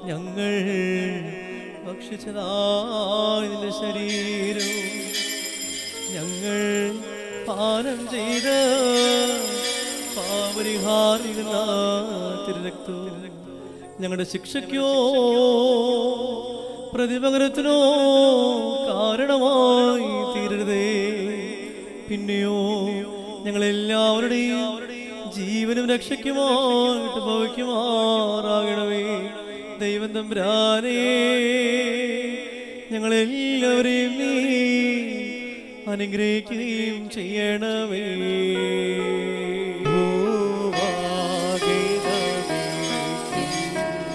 ഞങ്ങൾ ഭക്ഷിച്ചതായ നിന്റെ ശരീരവും ഞങ്ങൾ പാനം ചെയ്ത് പാപരിഹാരം തിരുരക്തവും ഞങ്ങളുടെ ശിക്ഷയ്ക്കോ പ്രതിപകരത്തിനോ കാരണമായി തീരരുതേ. പിന്നെയോ ഞങ്ങളെല്ലാവരുടെയും ജീവനും രക്ഷയ്ക്കുമായിട്ട് ഭവിക്കുമാറാകണമേ. ദൈവം തമ്പുരാനേ, ഞങ്ങളെല്ലാവരെയും നീ അനുഗ്രഹിക്കുകയും ചെയ്യണമേ.